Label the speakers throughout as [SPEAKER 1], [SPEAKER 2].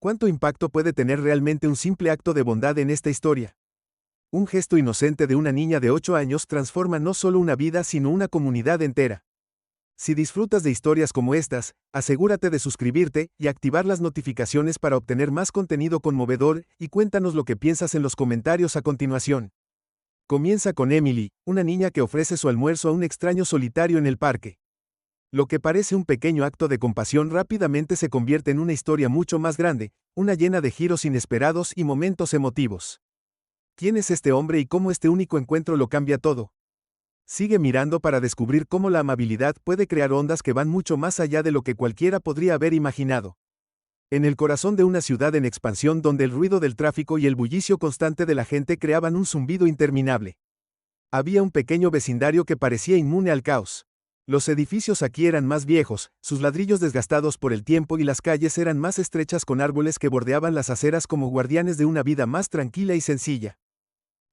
[SPEAKER 1] ¿Cuánto impacto puede tener realmente un simple acto de bondad en esta historia? Un gesto inocente de una niña de 8 años transforma no solo una vida sino una comunidad entera. Si disfrutas de historias como estas, asegúrate de suscribirte y activar las notificaciones para obtener más contenido conmovedor y cuéntanos lo que piensas en los comentarios a continuación. Comienza con Emily, una niña que ofrece su almuerzo a un extraño solitario en el parque. Lo que parece un pequeño acto de compasión rápidamente se convierte en una historia mucho más grande, una llena de giros inesperados y momentos emotivos. ¿Quién es este hombre y cómo este único encuentro lo cambia todo? Sigue mirando para descubrir cómo la amabilidad puede crear ondas que van mucho más allá de lo que cualquiera podría haber imaginado. En el corazón de una ciudad en expansión donde el ruido del tráfico y el bullicio constante de la gente creaban un zumbido interminable. Había un pequeño vecindario que parecía inmune al caos. Los edificios aquí eran más viejos, sus ladrillos desgastados por el tiempo y las calles eran más estrechas con árboles que bordeaban las aceras como guardianes de una vida más tranquila y sencilla.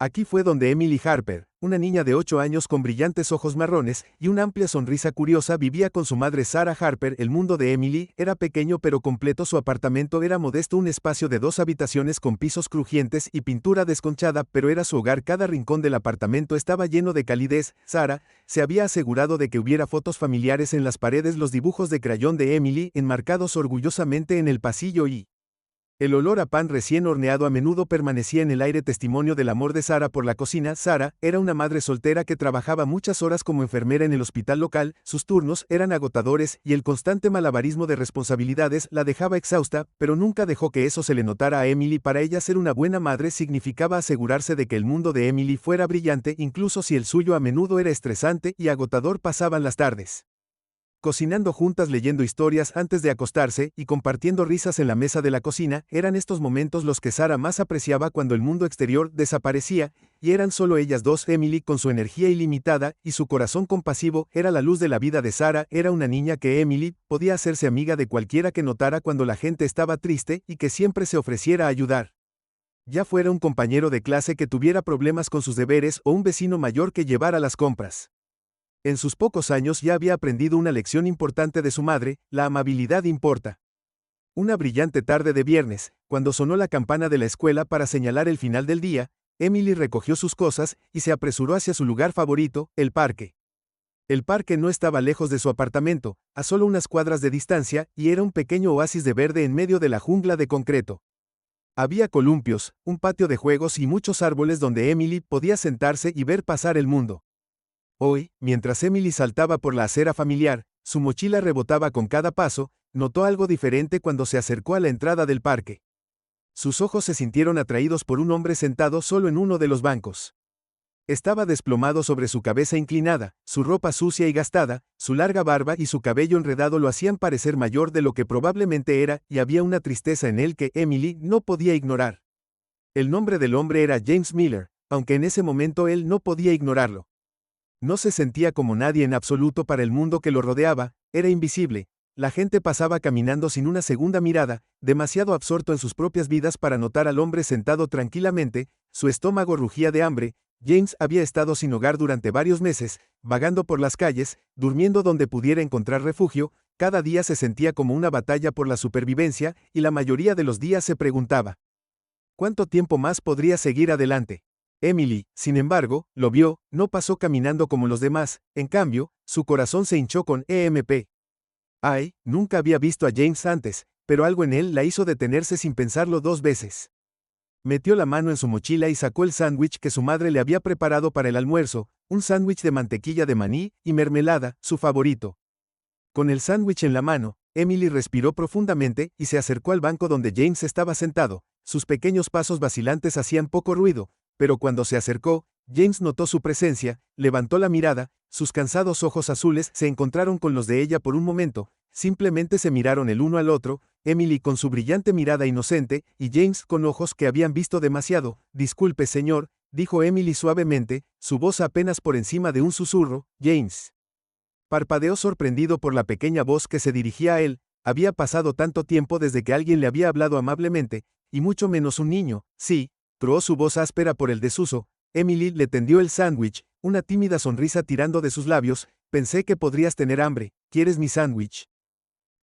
[SPEAKER 1] Aquí fue donde Emily Harper, una niña de 8 años con brillantes ojos marrones y una amplia sonrisa curiosa, vivía con su madre Sarah Harper. El mundo de Emily era pequeño pero completo. Su apartamento era modesto, un espacio de 2 habitaciones con pisos crujientes y pintura desconchada, pero era su hogar. Cada rincón del apartamento estaba lleno de calidez. Sarah se había asegurado de que hubiera fotos familiares en las paredes, los dibujos de crayón de Emily enmarcados orgullosamente en el pasillo y el olor a pan recién horneado a menudo permanecía en el aire, testimonio del amor de Sarah por la cocina. Sarah era una madre soltera que trabajaba muchas horas como enfermera en el hospital local. Sus turnos eran agotadores y el constante malabarismo de responsabilidades la dejaba exhausta, pero nunca dejó que eso se le notara a Emily. Para ella, ser una buena madre significaba asegurarse de que el mundo de Emily fuera brillante, incluso si el suyo a menudo era estresante y agotador. Pasaban las tardes cocinando juntas, leyendo historias antes de acostarse y compartiendo risas en la mesa de la cocina. Eran estos momentos los que Sarah más apreciaba cuando el mundo exterior desaparecía, y eran solo ellas dos. Emily, con su energía ilimitada y su corazón compasivo, era la luz de la vida de Sarah. Era una niña que Emily podía hacerse amiga de cualquiera que notara cuando la gente estaba triste y que siempre se ofreciera a ayudar. Ya fuera un compañero de clase que tuviera problemas con sus deberes o un vecino mayor que llevara las compras. En sus pocos años ya había aprendido una lección importante de su madre: la amabilidad importa. Una brillante tarde de viernes, cuando sonó la campana de la escuela para señalar el final del día, Emily recogió sus cosas y se apresuró hacia su lugar favorito, el parque. El parque no estaba lejos de su apartamento, a solo unas cuadras de distancia, y era un pequeño oasis de verde en medio de la jungla de concreto. Había columpios, un patio de juegos y muchos árboles donde Emily podía sentarse y ver pasar el mundo. Hoy, mientras Emily saltaba por la acera familiar, su mochila rebotaba con cada paso, notó algo diferente cuando se acercó a la entrada del parque. Sus ojos se sintieron atraídos por un hombre sentado solo en uno de los bancos. Estaba desplomado sobre su cabeza inclinada, su ropa sucia y gastada, su larga barba y su cabello enredado lo hacían parecer mayor de lo que probablemente era, y había una tristeza en él que Emily no podía ignorar. El nombre del hombre era James Miller, aunque en ese momento él no podía ignorarlo. No se sentía como nadie en absoluto para el mundo que lo rodeaba, era invisible. La gente pasaba caminando sin una segunda mirada, demasiado absorto en sus propias vidas para notar al hombre sentado tranquilamente. Su estómago rugía de hambre. James había estado sin hogar durante varios meses, vagando por las calles, durmiendo donde pudiera encontrar refugio. Cada día se sentía como una batalla por la supervivencia, y la mayoría de los días se preguntaba: ¿cuánto tiempo más podría seguir adelante? Emily, sin embargo, lo vio. No pasó caminando como los demás. En cambio, su corazón se hinchó con EMP. Ay, nunca había visto a James antes, pero algo en él la hizo detenerse sin pensarlo 2 veces. Metió la mano en su mochila y sacó el sándwich que su madre le había preparado para el almuerzo, un sándwich de mantequilla de maní y mermelada, su favorito. Con el sándwich en la mano, Emily respiró profundamente y se acercó al banco donde James estaba sentado. Sus pequeños pasos vacilantes hacían poco ruido, pero cuando se acercó, James notó su presencia, levantó la mirada, sus cansados ojos azules se encontraron con los de ella por un momento, simplemente se miraron el uno al otro, Emily con su brillante mirada inocente, y James con ojos que habían visto demasiado. Disculpe, señor, dijo Emily suavemente, su voz apenas por encima de un susurro. James parpadeó sorprendido por la pequeña voz que se dirigía a él. Había pasado tanto tiempo desde que alguien le había hablado amablemente, y mucho menos un niño. Sí, truó su voz áspera por el desuso. Emily le tendió el sándwich, una tímida sonrisa tirando de sus labios. Pensé que podrías tener hambre. ¿Quieres mi sándwich?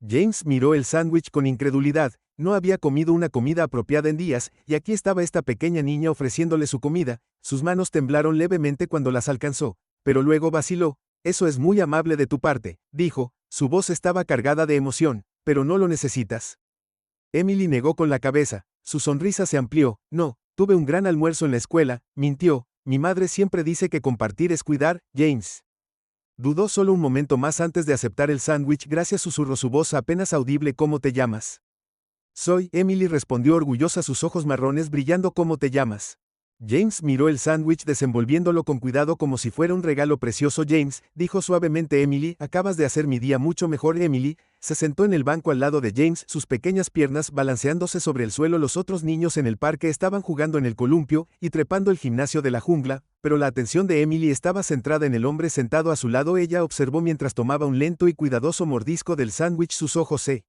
[SPEAKER 1] James miró el sándwich con incredulidad. No había comido una comida apropiada en días, y aquí estaba esta pequeña niña ofreciéndole su comida. Sus manos temblaron levemente cuando las alcanzó, pero luego vaciló. Eso es muy amable de tu parte, dijo. Su voz estaba cargada de emoción. Pero no lo necesitas. Emily negó con la cabeza. Su sonrisa se amplió. No, tuve un gran almuerzo en la escuela, mintió. Mi madre siempre dice que compartir es cuidar, James. Dudó solo un momento más antes de aceptar el sándwich. Gracias, susurró su voz apenas audible. ¿Cómo te llamas? Soy Emily, respondió orgullosa, sus ojos marrones brillando. ¿Cómo te llamas? James miró el sándwich desenvolviéndolo con cuidado como si fuera un regalo precioso. James, dijo suavemente Emily, acabas de hacer mi día mucho mejor. Emily se sentó en el banco al lado de James, sus pequeñas piernas balanceándose sobre el suelo. Los otros niños en el parque estaban jugando en el columpio y trepando el gimnasio de la jungla, pero la atención de Emily estaba centrada en el hombre sentado a su lado. Ella observó mientras tomaba un lento y cuidadoso mordisco del sándwich. Sus ojos se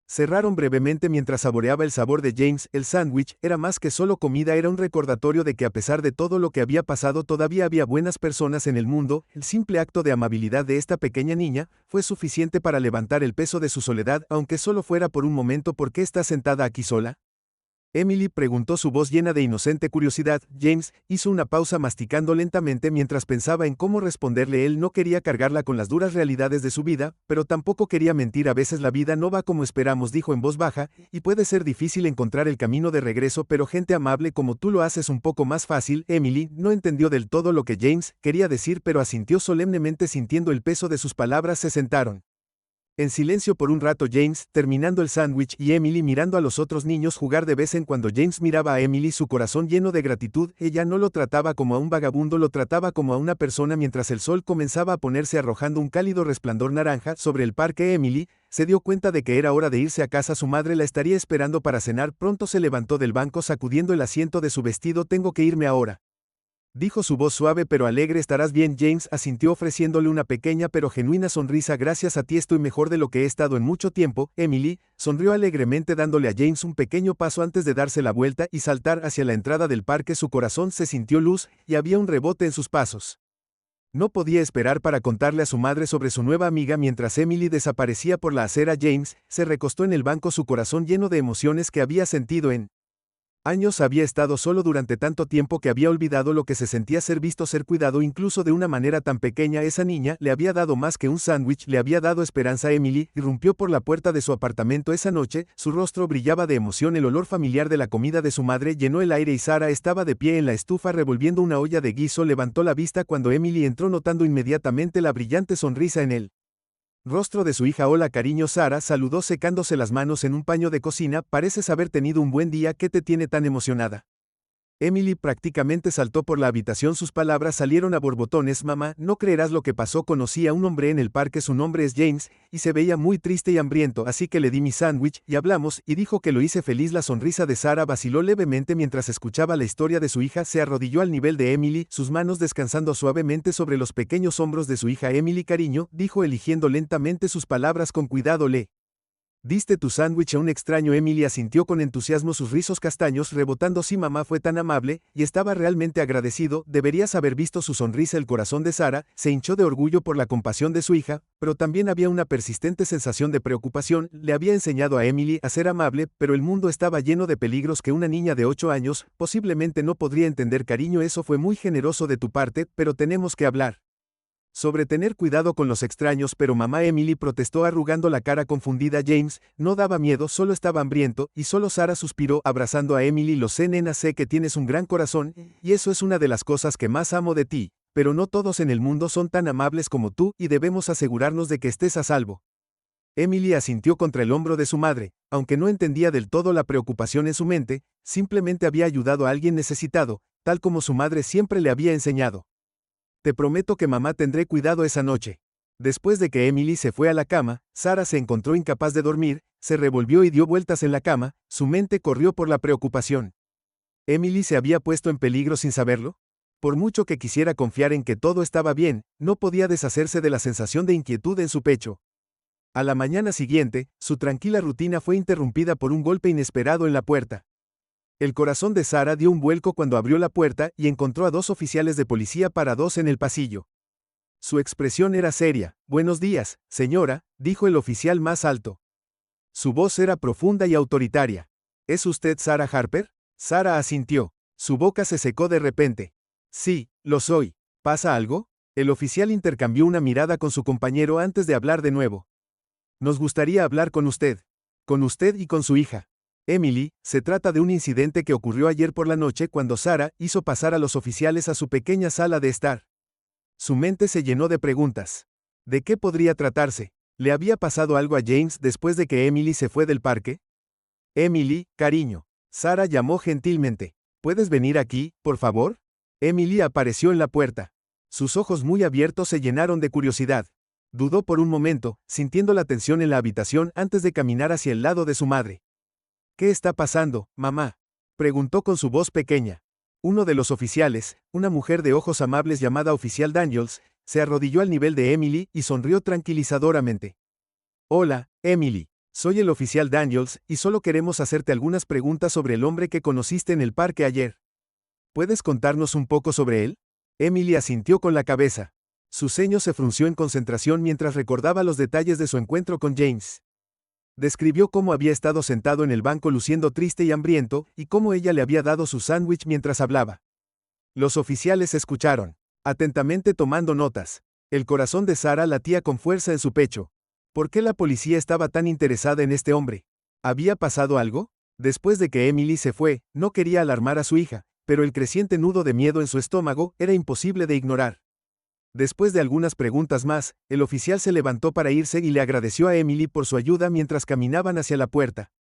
[SPEAKER 1] cerraron brevemente mientras saboreaba el sabor de James. El sándwich era más que solo comida, era un recordatorio de que a pesar de todo lo que había pasado todavía había buenas personas en el mundo. El simple acto de amabilidad de esta pequeña niña fue suficiente para levantar el peso de su soledad, aunque solo fuera por un momento. ¿Por qué estás sentada aquí sola? Emily preguntó, su voz llena de inocente curiosidad. James hizo una pausa masticando lentamente mientras pensaba en cómo responderle. Él no quería cargarla con las duras realidades de su vida, pero tampoco quería mentir. A veces la vida no va como esperamos, dijo en voz baja, y puede ser difícil encontrar el camino de regreso, pero gente amable como tú lo haces un poco más fácil. Emily no entendió del todo lo que James quería decir, pero asintió solemnemente sintiendo el peso de sus palabras. Se sentaron en silencio por un rato, James terminando el sándwich y Emily mirando a los otros niños jugar. De vez en cuando James miraba a Emily, su corazón lleno de gratitud. Ella no lo trataba como a un vagabundo, lo trataba como a una persona. Mientras el sol comenzaba a ponerse, arrojando un cálido resplandor naranja sobre el parque, Emily se dio cuenta de que era hora de irse a casa. Su madre la estaría esperando para cenar. Pronto se levantó del banco sacudiendo el asiento de su vestido. Tengo que irme ahora, dijo su voz suave pero alegre. Estarás bien, James asintió ofreciéndole una pequeña pero genuina sonrisa. Gracias a ti estoy mejor de lo que he estado en mucho tiempo. Emily sonrió alegremente dándole a James un pequeño paso antes de darse la vuelta y saltar hacia la entrada del parque. Su corazón se sintió luz y había un rebote en sus pasos. No podía esperar para contarle a su madre sobre su nueva amiga. Mientras Emily desaparecía por la acera, James se recostó en el banco, su corazón lleno de emociones que había sentido en años. Había estado solo durante tanto tiempo que había olvidado lo que se sentía ser visto, ser cuidado, incluso de una manera tan pequeña. Esa niña le había dado más que un sándwich, le había dado esperanza. Emily irrumpió por la puerta de su apartamento esa noche, su rostro brillaba de emoción. El olor familiar de la comida de su madre llenó el aire y Sarah estaba de pie en la estufa revolviendo una olla de guiso. Levantó la vista cuando Emily entró, notando inmediatamente la brillante sonrisa en él rostro de su hija. Hola, cariño. Sarah saludó secándose las manos en un paño de cocina. Pareces haber tenido un buen día. ¿Qué te tiene tan emocionada? Emily prácticamente saltó por la habitación. Sus palabras salieron a borbotones. Mamá, no creerás lo que pasó. Conocí a un hombre en el parque. Su nombre es James, y se veía muy triste y hambriento, así que le di mi sándwich y hablamos, y dijo que lo hice feliz. La sonrisa de Sarah vaciló levemente mientras escuchaba la historia de su hija. Se arrodilló al nivel de Emily, sus manos descansando suavemente sobre los pequeños hombros de su hija. Emily, cariño, dijo eligiendo lentamente sus palabras con cuidado, le diste tu sándwich a un extraño. Emily asintió con entusiasmo, sus rizos castaños rebotando. Sí, mamá fue tan amable, y estaba realmente agradecido. Deberías haber visto su sonrisa. El corazón de Sarah se hinchó de orgullo por la compasión de su hija, pero también había una persistente sensación de preocupación. Le había enseñado a Emily a ser amable, pero el mundo estaba lleno de peligros que una niña de 8 años posiblemente no podría entender. Cariño, eso fue muy generoso de tu parte, pero tenemos que hablar sobre tener cuidado con los extraños. Pero mamá, Emily protestó arrugando la cara confundida. James no daba miedo, solo estaba hambriento, y solo Sarah suspiró abrazando a Emily. Lo sé, nena, sé que tienes un gran corazón, y eso es una de las cosas que más amo de ti, pero no todos en el mundo son tan amables como tú, y debemos asegurarnos de que estés a salvo. Emily asintió contra el hombro de su madre, aunque no entendía del todo la preocupación en su mente. Simplemente había ayudado a alguien necesitado, tal como su madre siempre le había enseñado. Te prometo que mamá tendré cuidado esa noche. Después de que Emily se fue a la cama, Sarah se encontró incapaz de dormir, se revolvió y dio vueltas en la cama, su mente corrió por la preocupación. ¿Emily se había puesto en peligro sin saberlo? Por mucho que quisiera confiar en que todo estaba bien, no podía deshacerse de la sensación de inquietud en su pecho. A la mañana siguiente, su tranquila rutina fue interrumpida por un golpe inesperado en la puerta. El corazón de Sarah dio un vuelco cuando abrió la puerta y encontró a 2 oficiales de policía parados en el pasillo. Su expresión era seria. Buenos días, señora, dijo el oficial más alto. Su voz era profunda y autoritaria. ¿Es usted Sarah Harper? Sarah asintió. Su boca se secó de repente. Sí, lo soy. ¿Pasa algo? El oficial intercambió una mirada con su compañero antes de hablar de nuevo. Nos gustaría hablar con usted. Con usted y con su hija. Emily, se trata de un incidente que ocurrió ayer por la noche cuando Sarah hizo pasar a los oficiales a su pequeña sala de estar. Su mente se llenó de preguntas. ¿De qué podría tratarse? ¿Le había pasado algo a James después de que Emily se fue del parque? Emily, cariño. Sarah llamó gentilmente. ¿Puedes venir aquí, por favor? Emily apareció en la puerta. Sus ojos muy abiertos se llenaron de curiosidad. Dudó por un momento, sintiendo la tensión en la habitación antes de caminar hacia el lado de su madre. ¿Qué está pasando, mamá? Preguntó con su voz pequeña. Uno de los oficiales, una mujer de ojos amables llamada Oficial Daniels, se arrodilló al nivel de Emily y sonrió tranquilizadoramente. Hola, Emily. Soy el oficial Daniels y solo queremos hacerte algunas preguntas sobre el hombre que conociste en el parque ayer. ¿Puedes contarnos un poco sobre él? Emily asintió con la cabeza. Su ceño se frunció en concentración mientras recordaba los detalles de su encuentro con James. Describió cómo había estado sentado en el banco luciendo triste y hambriento, y cómo ella le había dado su sándwich mientras hablaba. Los oficiales escucharon, atentamente tomando notas. El corazón de Sarah latía con fuerza en su pecho. ¿Por qué la policía estaba tan interesada en este hombre? ¿Había pasado algo? Después de que Emily se fue, no quería alarmar a su hija, pero el creciente nudo de miedo en su estómago era imposible de ignorar. Después de algunas preguntas más, el oficial se levantó para irse y le agradeció a Emily por su ayuda mientras caminaban hacia la puerta.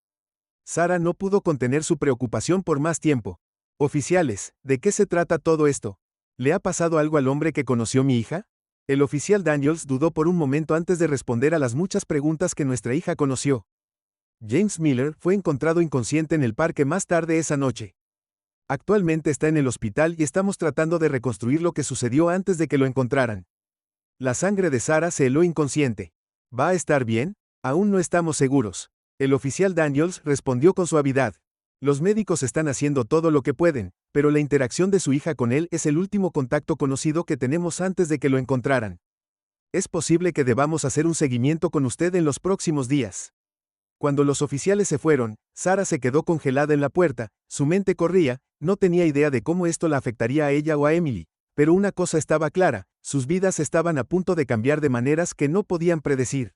[SPEAKER 1] Sarah no pudo contener su preocupación por más tiempo. Oficiales, ¿de qué se trata todo esto? ¿Le ha pasado algo al hombre que conoció mi hija? El oficial Daniels dudó por un momento antes de responder a las muchas preguntas que nuestra hija conoció. James Miller fue encontrado inconsciente en el parque más tarde esa noche. Actualmente está en el hospital y estamos tratando de reconstruir lo que sucedió antes de que lo encontraran. La sangre de Sarah se heló inconsciente. ¿Va a estar bien? Aún no estamos seguros. El oficial Daniels respondió con suavidad. Los médicos están haciendo todo lo que pueden, pero la interacción de su hija con él es el último contacto conocido que tenemos antes de que lo encontraran. Es posible que debamos hacer un seguimiento con usted en los próximos días. Cuando los oficiales se fueron, Sarah se quedó congelada en la puerta, su mente corría, no tenía idea de cómo esto la afectaría a ella o a Emily, pero una cosa estaba clara, sus vidas estaban a punto de cambiar de maneras que no podían predecir.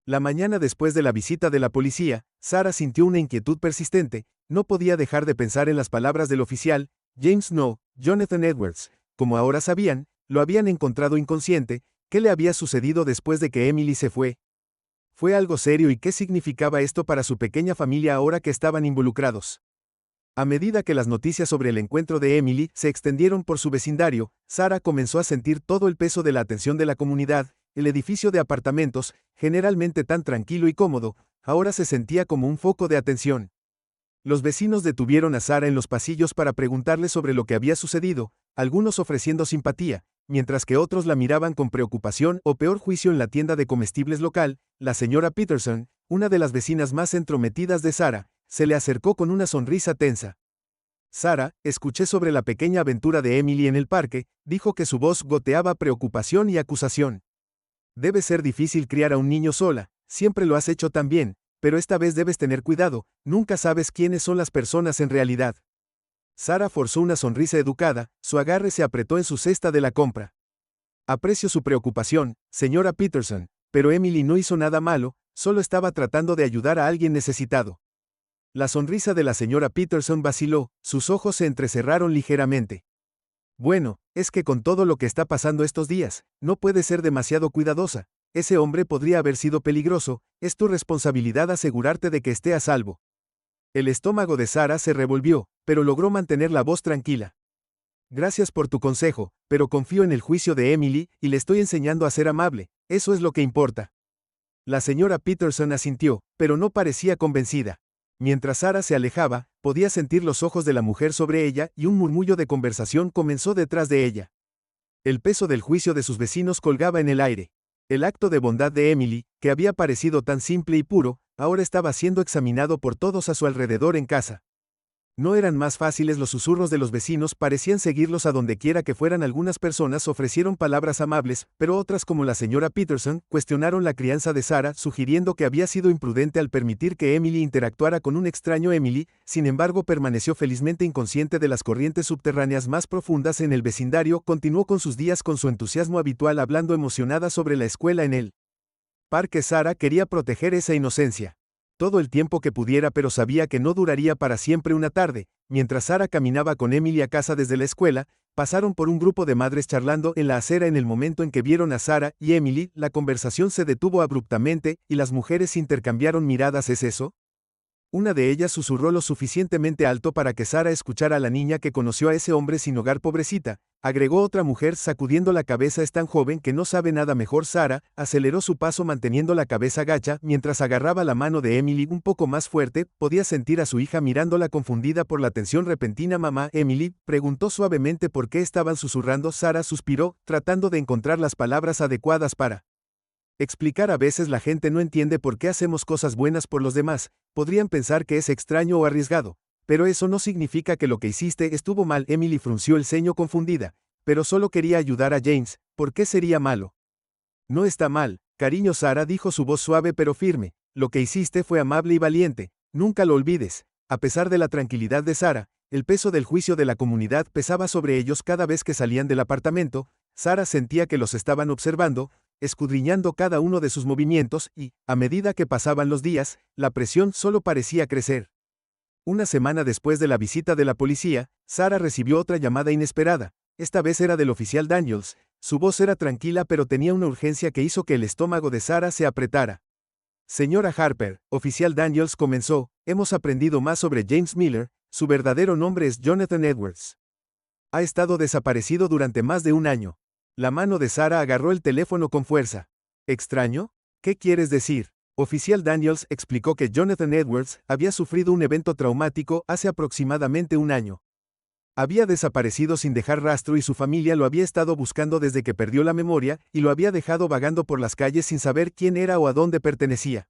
[SPEAKER 1] La mañana después de la visita de la policía, Sarah sintió una inquietud persistente, no podía dejar de pensar en las palabras del oficial, James no, Jonathan Edwards, como ahora sabían, lo habían encontrado inconsciente. ¿Qué le había sucedido después de que Emily se fue? ¿Fue algo serio y qué significaba esto para su pequeña familia ahora que estaban involucrados? A medida que las noticias sobre el encuentro de Emily se extendieron por su vecindario, Sarah comenzó a sentir todo el peso de la atención de la comunidad. El edificio de apartamentos, generalmente tan tranquilo y cómodo, ahora se sentía como un foco de atención. Los vecinos detuvieron a Sarah en los pasillos para preguntarle sobre lo que había sucedido, algunos ofreciendo simpatía, mientras que otros la miraban con preocupación o peor juicio. En la tienda de comestibles local, la señora Peterson, una de las vecinas más entrometidas de Sarah, se le acercó con una sonrisa tensa. Sarah, escuché sobre la pequeña aventura de Emily en el parque, dijo que su voz goteaba preocupación y acusación. Debe ser difícil criar a un niño sola, siempre lo has hecho tan bien, pero esta vez debes tener cuidado, nunca sabes quiénes son las personas en realidad. Sarah forzó una sonrisa educada, su agarre se apretó en su cesta de la compra. Aprecio su preocupación, señora Peterson, pero Emily no hizo nada malo, solo estaba tratando de ayudar a alguien necesitado. La sonrisa de la señora Peterson vaciló, sus ojos se entrecerraron ligeramente. Bueno, es que con todo lo que está pasando estos días, no puedes ser demasiado cuidadosa. Ese hombre podría haber sido peligroso, es tu responsabilidad asegurarte de que esté a salvo. El estómago de Sarah se revolvió, pero logró mantener la voz tranquila. Gracias por tu consejo, pero confío en el juicio de Emily y le estoy enseñando a ser amable, eso es lo que importa. La señora Peterson asintió, pero no parecía convencida. Mientras Sarah se alejaba, podía sentir los ojos de la mujer sobre ella y un murmullo de conversación comenzó detrás de ella. El peso del juicio de sus vecinos colgaba en el aire. El acto de bondad de Emily, que había parecido tan simple y puro, ahora estaba siendo examinado por todos a su alrededor en casa. No eran más fáciles los susurros de los vecinos, parecían seguirlos a donde quiera que fueran. Algunas personas ofrecieron palabras amables, pero otras como la señora Peterson, cuestionaron la crianza de Sarah, sugiriendo que había sido imprudente al permitir que Emily interactuara con un extraño. Emily, sin embargo, permaneció felizmente inconsciente de las corrientes subterráneas más profundas en el vecindario. Continuó con sus días con su entusiasmo habitual, hablando emocionada sobre la escuela en el parque. Sarah quería proteger esa inocencia todo el tiempo que pudiera, pero sabía que no duraría para siempre. Una tarde, mientras Sarah caminaba con Emily a casa desde la escuela, pasaron por un grupo de madres charlando en la acera. En el momento en que vieron a Sarah y Emily, la conversación se detuvo abruptamente, y las mujeres intercambiaron miradas. ¿Es eso? Una de ellas susurró lo suficientemente alto para que Sarah escuchara. A la niña que conoció a ese hombre sin hogar, pobrecita, agregó otra mujer sacudiendo la cabeza. Es tan joven que no sabe nada mejor. Sarah aceleró su paso manteniendo la cabeza gacha mientras agarraba la mano de Emily un poco más fuerte. Podía sentir a su hija mirándola confundida por la tensión repentina. Mamá, Emily preguntó suavemente por qué estaban susurrando. Sarah suspiró, tratando de encontrar las palabras adecuadas para explicar. A veces la gente no entiende por qué hacemos cosas buenas por los demás. Podrían pensar que es extraño o arriesgado, pero eso no significa que lo que hiciste estuvo mal. Emily frunció el ceño confundida. Pero solo quería ayudar a James. ¿Por qué sería malo? No está mal, cariño. Sarah dijo, su voz suave pero firme. Lo que hiciste fue amable y valiente. Nunca lo olvides. A pesar de la tranquilidad de Sarah, el peso del juicio de la comunidad pesaba sobre ellos cada vez que salían del apartamento. Sarah sentía que los estaban observando, escudriñando cada uno de sus movimientos, y, a medida que pasaban los días, la presión solo parecía crecer. Una semana después de la visita de la policía, Sarah recibió otra llamada inesperada. Esta vez era del oficial Daniels. Su voz era tranquila pero tenía una urgencia que hizo que el estómago de Sarah se apretara. Señora Harper, oficial Daniels comenzó, hemos aprendido más sobre James Miller. Su verdadero nombre es Jonathan Edwards. Ha estado desaparecido durante más de un año. La mano de Sarah agarró el teléfono con fuerza. ¿Extraño? ¿Qué quieres decir? Oficial Daniels explicó que Jonathan Edwards había sufrido un evento traumático hace aproximadamente un año. Había desaparecido sin dejar rastro y su familia lo había estado buscando desde que perdió la memoria, y lo había dejado vagando por las calles sin saber quién era o a dónde pertenecía.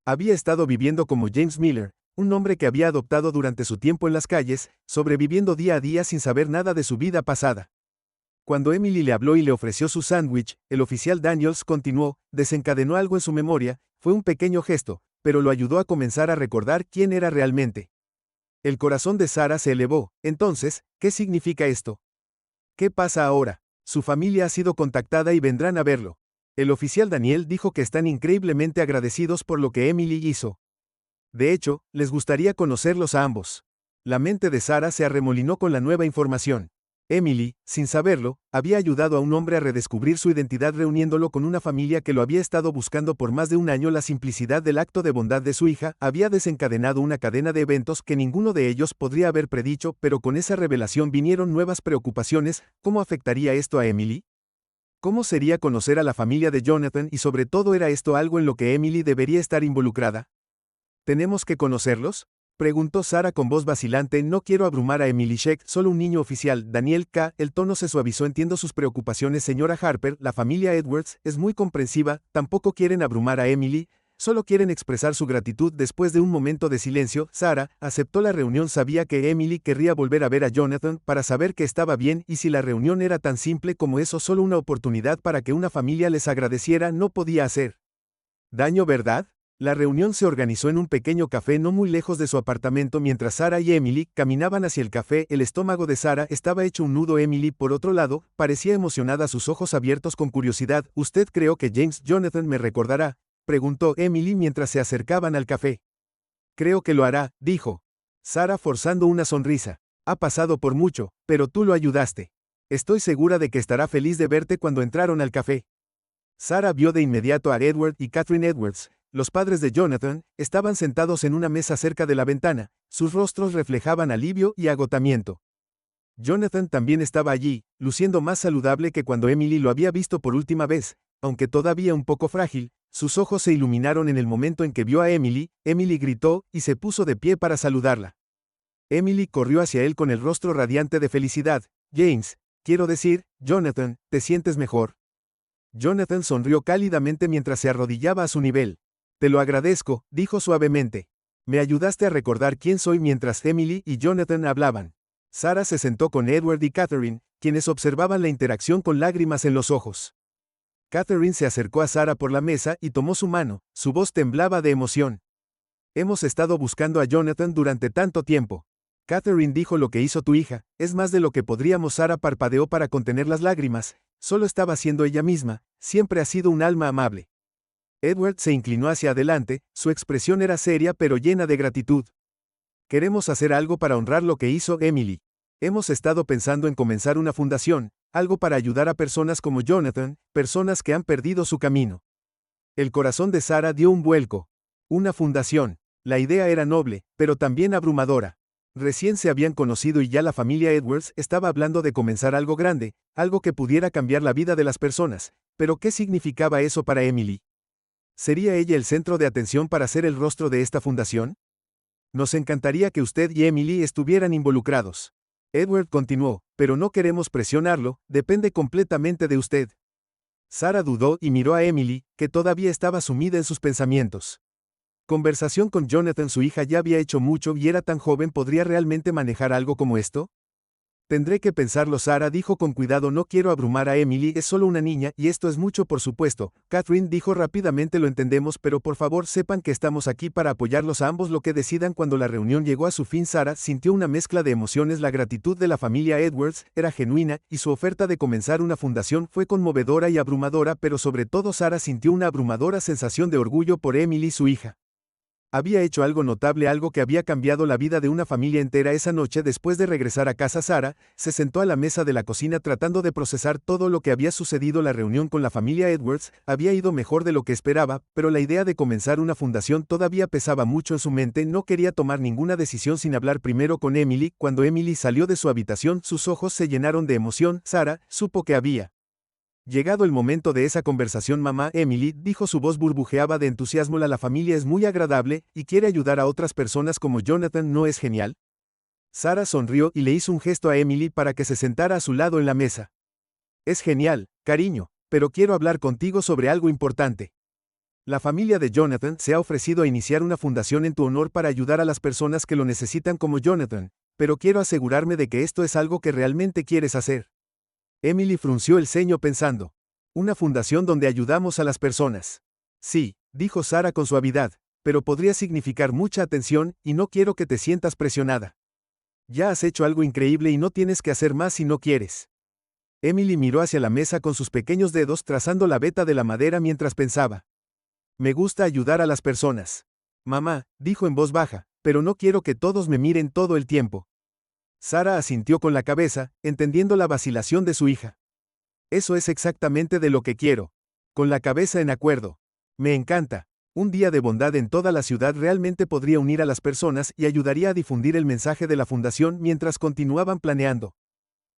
[SPEAKER 1] Había estado viviendo como James Miller, un nombre que había adoptado durante su tiempo en las calles, sobreviviendo día a día sin saber nada de su vida pasada. Cuando Emily le habló y le ofreció su sándwich, el oficial Daniels continuó, desencadenó algo en su memoria. Fue un pequeño gesto, pero lo ayudó a comenzar a recordar quién era realmente. El corazón de Sarah se elevó. Entonces, ¿qué significa esto? ¿Qué pasa ahora? Su familia ha sido contactada y vendrán a verlo. El oficial Daniel dijo que están increíblemente agradecidos por lo que Emily hizo. De hecho, les gustaría conocerlos a ambos. La mente de Sarah se arremolinó con la nueva información. Emily, sin saberlo, había ayudado a un hombre a redescubrir su identidad reuniéndolo con una familia que lo había estado buscando por más de un año. La simplicidad del acto de bondad de su hija había desencadenado una cadena de eventos que ninguno de ellos podría haber predicho, pero con esa revelación vinieron nuevas preocupaciones. ¿Cómo afectaría esto a Emily? ¿Cómo sería conocer a la familia de Jonathan? Y sobre todo, ¿era esto algo en lo que Emily debería estar involucrada? ¿Tenemos que conocerlos?, preguntó Sarah con voz vacilante. No quiero abrumar a Emily Sheck, solo un niño. Oficial Daniel K. El tono se suavizó. Entiendo sus preocupaciones, señora Harper. La familia Edwards es muy comprensiva. Tampoco quieren abrumar a Emily, solo quieren expresar su gratitud. Después de un momento de silencio, Sarah aceptó la reunión. Sabía que Emily querría volver a ver a Jonathan para saber que estaba bien, y si la reunión era tan simple como eso, solo una oportunidad para que una familia les agradeciera, no podía hacer daño, ¿verdad? La reunión se organizó en un pequeño café no muy lejos de su apartamento. Mientras Sarah y Emily caminaban hacia el café, el estómago de Sarah estaba hecho un nudo. Emily, por otro lado, parecía emocionada, sus ojos abiertos con curiosidad. ¿Usted creo que James Jonathan me recordará?, preguntó Emily mientras se acercaban al café. Creo que lo hará, dijo Sarah forzando una sonrisa. Ha pasado por mucho, pero tú lo ayudaste. Estoy segura de que estará feliz de verte. Cuando entraron al café, Sarah vio de inmediato a Edward y Catherine Edwards. Los padres de Jonathan estaban sentados en una mesa cerca de la ventana. Sus rostros reflejaban alivio y agotamiento. Jonathan también estaba allí, luciendo más saludable que cuando Emily lo había visto por última vez, aunque todavía un poco frágil. Sus ojos se iluminaron en el momento en que vio a Emily. Emily gritó y se puso de pie para saludarla. Emily corrió hacia él con el rostro radiante de felicidad. James, quiero decir, Jonathan, ¿te sientes mejor? Jonathan sonrió cálidamente mientras se arrodillaba a su nivel. Te lo agradezco, dijo suavemente. Me ayudaste a recordar quién soy mientras Emily y Jonathan hablaban. Sarah se sentó con Edward y Catherine, quienes observaban la interacción con lágrimas en los ojos. Catherine se acercó a Sarah por la mesa y tomó su mano, su voz temblaba de emoción. Hemos estado buscando a Jonathan durante tanto tiempo. Catherine dijo: lo que hizo tu hija, es más de lo que podríamos. Sarah parpadeó para contener las lágrimas, solo estaba siendo ella misma, siempre ha sido un alma amable. Edward se inclinó hacia adelante, su expresión era seria pero llena de gratitud. Queremos hacer algo para honrar lo que hizo Emily. Hemos estado pensando en comenzar una fundación, algo para ayudar a personas como Jonathan, personas que han perdido su camino. El corazón de Sarah dio un vuelco. Una fundación. La idea era noble, pero también abrumadora. Recién se habían conocido y ya la familia Edwards estaba hablando de comenzar algo grande, algo que pudiera cambiar la vida de las personas. Pero ¿qué significaba eso para Emily? ¿Sería ella el centro de atención para ser el rostro de esta fundación? Nos encantaría que usted y Emily estuvieran involucrados. Edward continuó, pero no queremos presionarlo, depende completamente de usted. Sarah dudó y miró a Emily, que todavía estaba sumida en sus pensamientos. Conversación con Jonathan, su hija ya había hecho mucho y era tan joven. ¿Podría realmente manejar algo como esto? Tendré que pensarlo. Sarah dijo con cuidado: no quiero abrumar a Emily, es solo una niña y esto es mucho, por supuesto. Catherine dijo rápidamente: lo entendemos, pero por favor sepan que estamos aquí para apoyarlos a ambos lo que decidan. Cuando la reunión llegó a su fin, Sarah sintió una mezcla de emociones. La gratitud de la familia Edwards era genuina y su oferta de comenzar una fundación fue conmovedora y abrumadora, pero sobre todo Sarah sintió una abrumadora sensación de orgullo por Emily, su hija. Había hecho algo notable, algo que había cambiado la vida de una familia entera. Esa noche, después de regresar a casa, Sarah se sentó a la mesa de la cocina tratando de procesar todo lo que había sucedido. La reunión con la familia Edwards había ido mejor de lo que esperaba, pero la idea de comenzar una fundación todavía pesaba mucho en su mente. No quería tomar ninguna decisión sin hablar primero con Emily. Cuando Emily salió de su habitación, sus ojos se llenaron de emoción. Sarah supo que había llegado el momento de esa conversación. Mamá, Emily, dijo, su voz burbujeaba de entusiasmo. La familia es muy agradable y quiere ayudar a otras personas como Jonathan, ¿no es genial? Sarah sonrió y le hizo un gesto a Emily para que se sentara a su lado en la mesa. Es genial, cariño, pero quiero hablar contigo sobre algo importante. La familia de Jonathan se ha ofrecido a iniciar una fundación en tu honor para ayudar a las personas que lo necesitan como Jonathan, pero quiero asegurarme de que esto es algo que realmente quieres hacer. Emily frunció el ceño pensando. Una fundación donde ayudamos a las personas. Sí, dijo Sarah con suavidad, pero podría significar mucha atención y no quiero que te sientas presionada. Ya has hecho algo increíble y no tienes que hacer más si no quieres. Emily miró hacia la mesa con sus pequeños dedos trazando la veta de la madera mientras pensaba. Me gusta ayudar a las personas. Mamá, dijo en voz baja, pero no quiero que todos me miren todo el tiempo. Sarah asintió con la cabeza, entendiendo la vacilación de su hija. Eso es exactamente de lo que quiero. Con la cabeza en acuerdo. Me encanta. Un día de bondad en toda la ciudad realmente podría unir a las personas y ayudaría a difundir el mensaje de la fundación. Mientras continuaban planeando,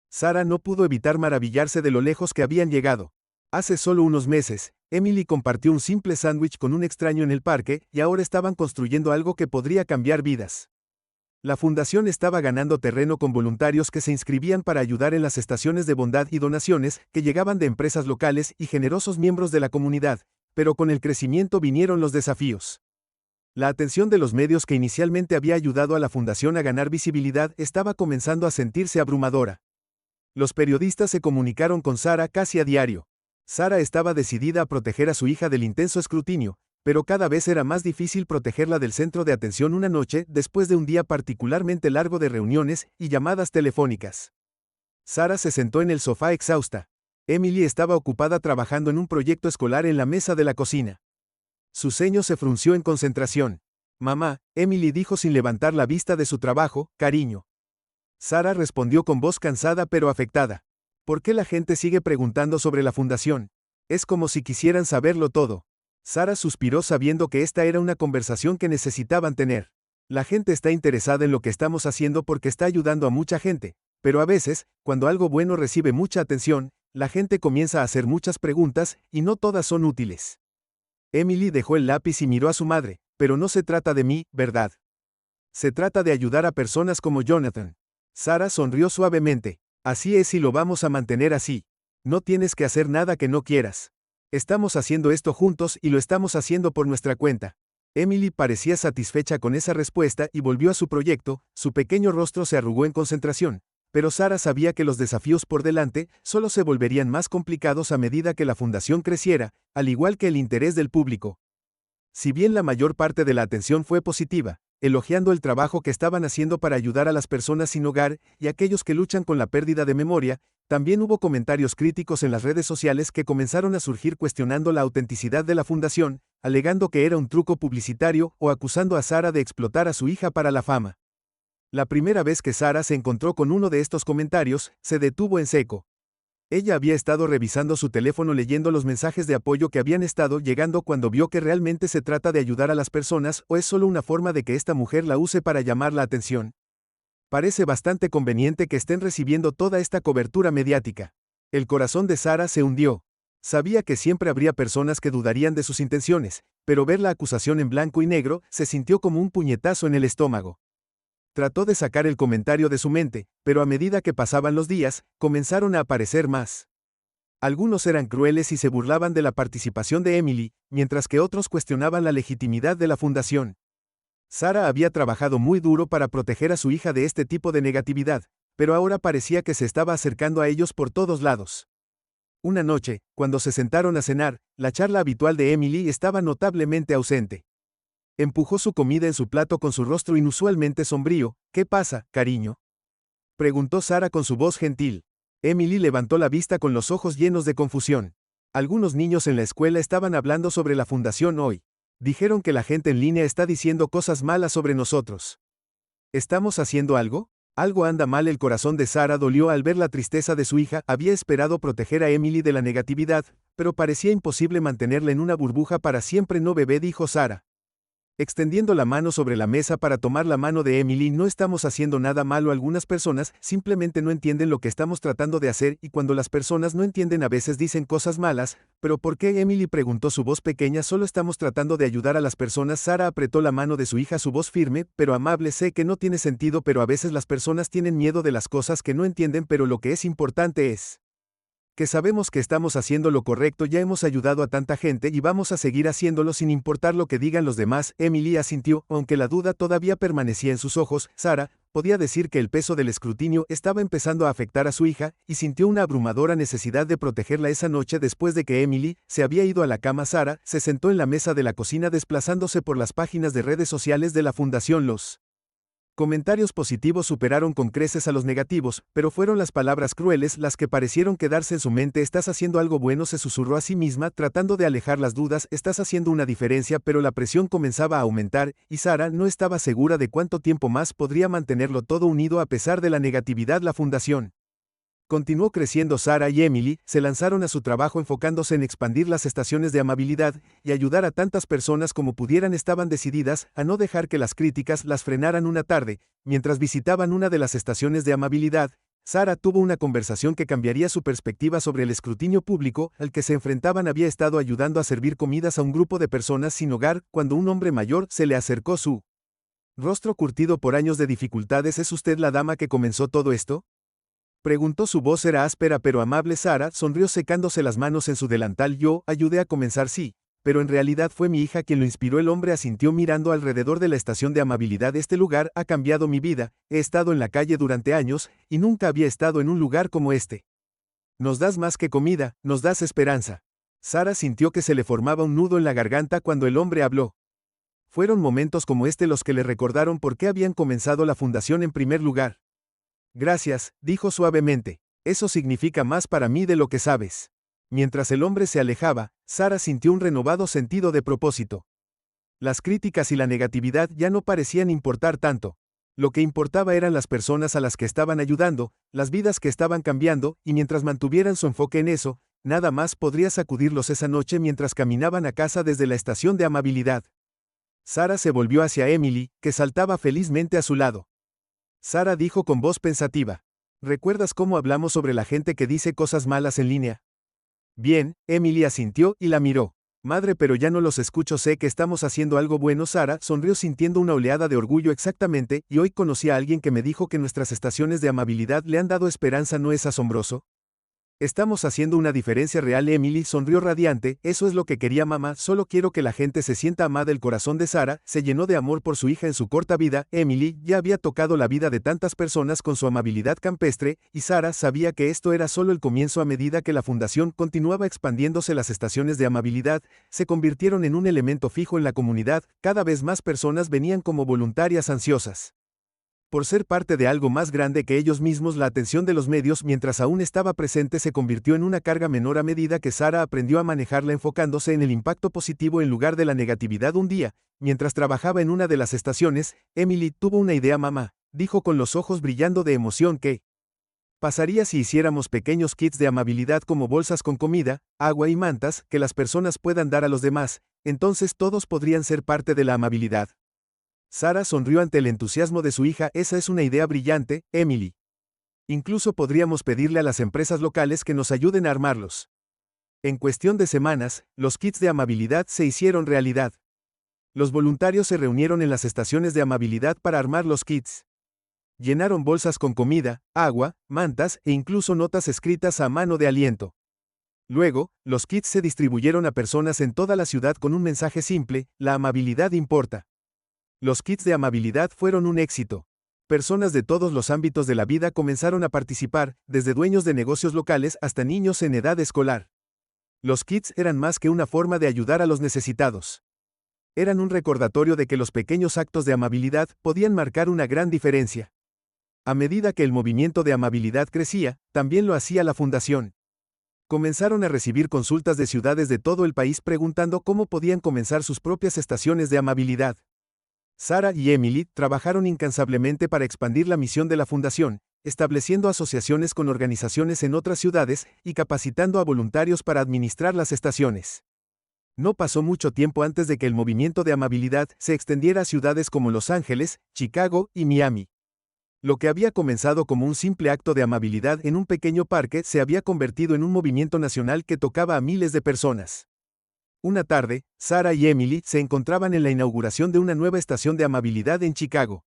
[SPEAKER 1] Sarah no pudo evitar maravillarse de lo lejos que habían llegado. Hace solo unos meses, Emily compartió un simple sándwich con un extraño en el parque y ahora estaban construyendo algo que podría cambiar vidas. La fundación estaba ganando terreno con voluntarios que se inscribían para ayudar en las estaciones de bondad y donaciones que llegaban de empresas locales y generosos miembros de la comunidad, pero con el crecimiento vinieron los desafíos. La atención de los medios, que inicialmente había ayudado a la fundación a ganar visibilidad, estaba comenzando a sentirse abrumadora. Los periodistas se comunicaron con Sarah casi a diario. Sarah estaba decidida a proteger a su hija del intenso escrutinio, pero cada vez era más difícil protegerla del centro de atención. Una noche, después de un día particularmente largo de reuniones y llamadas telefónicas, Sarah se sentó en el sofá exhausta. Emily estaba ocupada trabajando en un proyecto escolar en la mesa de la cocina. Su ceño se frunció en concentración. Mamá, Emily dijo sin levantar la vista de su trabajo, cariño. Sarah respondió con voz cansada pero afectada. ¿Por qué la gente sigue preguntando sobre la fundación? Es como si quisieran saberlo todo. Sarah suspiró sabiendo que esta era una conversación que necesitaban tener. La gente está interesada en lo que estamos haciendo porque está ayudando a mucha gente, pero a veces, cuando algo bueno recibe mucha atención, la gente comienza a hacer muchas preguntas y no todas son útiles. Emily dejó el lápiz y miró a su madre, pero no se trata de mí, ¿verdad? Se trata de ayudar a personas como Jonathan. Sarah sonrió suavemente. Así es y lo vamos a mantener así. No tienes que hacer nada que no quieras. Estamos haciendo esto juntos y lo estamos haciendo por nuestra cuenta. Emily parecía satisfecha con esa respuesta y volvió a su proyecto, su pequeño rostro se arrugó en concentración. Pero Sara sabía que los desafíos por delante solo se volverían más complicados a medida que la fundación creciera, al igual que el interés del público. Si bien la mayor parte de la atención fue positiva, elogiando el trabajo que estaban haciendo para ayudar a las personas sin hogar y aquellos que luchan con la pérdida de memoria, también hubo comentarios críticos en las redes sociales que comenzaron a surgir cuestionando la autenticidad de la fundación, alegando que era un truco publicitario o acusando a Sara de explotar a su hija para la fama. La primera vez que Sara se encontró con uno de estos comentarios, se detuvo en seco. Ella había estado revisando su teléfono leyendo los mensajes de apoyo que habían estado llegando cuando vio que realmente se trata de ayudar a las personas o es solo una forma de que esta mujer la use para llamar la atención. Parece bastante conveniente que estén recibiendo toda esta cobertura mediática. El corazón de Sara se hundió. Sabía que siempre habría personas que dudarían de sus intenciones, pero ver la acusación en blanco y negro se sintió como un puñetazo en el estómago. Trató de sacar el comentario de su mente, pero a medida que pasaban los días, comenzaron a aparecer más. Algunos eran crueles y se burlaban de la participación de Emily, mientras que otros cuestionaban la legitimidad de la fundación. Sara había trabajado muy duro para proteger a su hija de este tipo de negatividad, pero ahora parecía que se estaba acercando a ellos por todos lados. Una noche, cuando se sentaron a cenar, la charla habitual de Emily estaba notablemente ausente. Empujó su comida en su plato con su rostro inusualmente sombrío. ¿Qué pasa, cariño?, preguntó Sara con su voz gentil. Emily levantó la vista con los ojos llenos de confusión. Algunos niños en la escuela estaban hablando sobre la fundación hoy. Dijeron que la gente en línea está diciendo cosas malas sobre nosotros. ¿Estamos haciendo algo? Algo anda mal. El corazón de Sara dolió al ver la tristeza de su hija. Había esperado proteger a Emily de la negatividad, pero parecía imposible mantenerla en una burbuja para siempre. No, bebé, dijo Sara, extendiendo la mano sobre la mesa para tomar la mano de Emily. No estamos haciendo nada malo. Algunas personas simplemente no entienden lo que estamos tratando de hacer y cuando las personas no entienden a veces dicen cosas malas. ¿Pero por qué, Emily?, preguntó su voz pequeña. Solo estamos tratando de ayudar a las personas. Sara apretó la mano de su hija, su voz firme, pero amable. Sé que no tiene sentido, pero a veces las personas tienen miedo de las cosas que no entienden, pero lo que es importante es que sabemos que estamos haciendo lo correcto. Ya hemos ayudado a tanta gente y vamos a seguir haciéndolo sin importar lo que digan los demás. Emily asintió, aunque la duda todavía permanecía en sus ojos. Sara podía decir que el peso del escrutinio estaba empezando a afectar a su hija, y sintió una abrumadora necesidad de protegerla. Esa noche, después de que Emily se había ido a la cama, Sara se sentó en la mesa de la cocina desplazándose por las páginas de redes sociales de la fundación. Los comentarios positivos superaron con creces a los negativos, pero fueron las palabras crueles las que parecieron quedarse en su mente. Estás haciendo algo bueno, se susurró a sí misma, tratando de alejar las dudas. Estás haciendo una diferencia, pero la presión comenzaba a aumentar, y Sara no estaba segura de cuánto tiempo más podría mantenerlo todo unido a pesar de la negatividad. La fundación continuó creciendo. Sara y Emily se lanzaron a su trabajo enfocándose en expandir las estaciones de amabilidad y ayudar a tantas personas como pudieran. Estaban decididas a no dejar que las críticas las frenaran. Una tarde, mientras visitaban una de las estaciones de amabilidad, Sara tuvo una conversación que cambiaría su perspectiva sobre el escrutinio público al que se enfrentaban. Había estado ayudando a servir comidas a un grupo de personas sin hogar cuando un hombre mayor se le acercó, su rostro curtido por años de dificultades. ¿Es usted la dama que comenzó todo esto?, preguntó. Su voz era áspera pero amable. Sara sonrió secándose las manos en su delantal. Yo ayudé a comenzar, sí, pero en realidad fue mi hija quien lo inspiró. El hombre asintió mirando alrededor de la estación de amabilidad. Este lugar ha cambiado mi vida. He estado en la calle durante años y nunca había estado en un lugar como este. Nos das más que comida, nos das esperanza. Sara sintió que se le formaba un nudo en la garganta cuando el hombre habló. Fueron momentos como este los que le recordaron por qué habían comenzado la fundación en primer lugar. Gracias, dijo suavemente. Eso significa más para mí de lo que sabes. Mientras el hombre se alejaba, Sara sintió un renovado sentido de propósito. Las críticas y la negatividad ya no parecían importar tanto. Lo que importaba eran las personas a las que estaban ayudando, las vidas que estaban cambiando, y mientras mantuvieran su enfoque en eso, nada más podría sacudirlos. Esa noche, mientras caminaban a casa desde la estación de amabilidad, Sara se volvió hacia Emily, que saltaba felizmente a su lado. Sara dijo con voz pensativa. ¿Recuerdas cómo hablamos sobre la gente que dice cosas malas en línea? Bien, Emily asintió y la miró. Madre, pero ya no los escucho. Sé que estamos haciendo algo bueno. Sara sonrió sintiendo una oleada de orgullo. Exactamente, y hoy conocí a alguien que me dijo que nuestras estaciones de amabilidad le han dado esperanza. ¿No es asombroso? Estamos haciendo una diferencia real. Emily sonrió radiante. Eso es lo que quería mamá, solo quiero que la gente se sienta amada. El corazón de Sara se llenó de amor por su hija en su corta vida. Emily ya había tocado la vida de tantas personas con su amabilidad campestre, y Sara sabía que esto era solo el comienzo. A medida que la fundación continuaba expandiéndose, las estaciones de amabilidad se convirtieron en un elemento fijo en la comunidad. Cada vez más personas venían como voluntarias ansiosas por ser parte de algo más grande que ellos mismos. La atención de los medios, mientras aún estaba presente, se convirtió en una carga menor a medida que Sara aprendió a manejarla, enfocándose en el impacto positivo en lugar de la negatividad. Un día, mientras trabajaba en una de las estaciones, Emily tuvo una idea. Mamá, dijo con los ojos brillando de emoción, ¿qué pasaría si hiciéramos pequeños kits de amabilidad como bolsas con comida, agua y mantas que las personas puedan dar a los demás? Entonces todos podrían ser parte de la amabilidad. Sara sonrió ante el entusiasmo de su hija. Esa es una idea brillante, Emily. Incluso podríamos pedirle a las empresas locales que nos ayuden a armarlos. En cuestión de semanas, los kits de amabilidad se hicieron realidad. Los voluntarios se reunieron en las estaciones de amabilidad para armar los kits. Llenaron bolsas con comida, agua, mantas e incluso notas escritas a mano de aliento. Luego, los kits se distribuyeron a personas en toda la ciudad con un mensaje simple: la amabilidad importa. Los kits de amabilidad fueron un éxito. Personas de todos los ámbitos de la vida comenzaron a participar, desde dueños de negocios locales hasta niños en edad escolar. Los kits eran más que una forma de ayudar a los necesitados. Eran un recordatorio de que los pequeños actos de amabilidad podían marcar una gran diferencia. A medida que el movimiento de amabilidad crecía, también lo hacía la fundación. Comenzaron a recibir consultas de ciudades de todo el país preguntando cómo podían comenzar sus propias estaciones de amabilidad. Sara y Emily trabajaron incansablemente para expandir la misión de la fundación, estableciendo asociaciones con organizaciones en otras ciudades y capacitando a voluntarios para administrar las estaciones. No pasó mucho tiempo antes de que el movimiento de amabilidad se extendiera a ciudades como Los Ángeles, Chicago y Miami. Lo que había comenzado como un simple acto de amabilidad en un pequeño parque se había convertido en un movimiento nacional que tocaba a miles de personas. Una tarde, Sara y Emily se encontraban en la inauguración de una nueva estación de amabilidad en Chicago.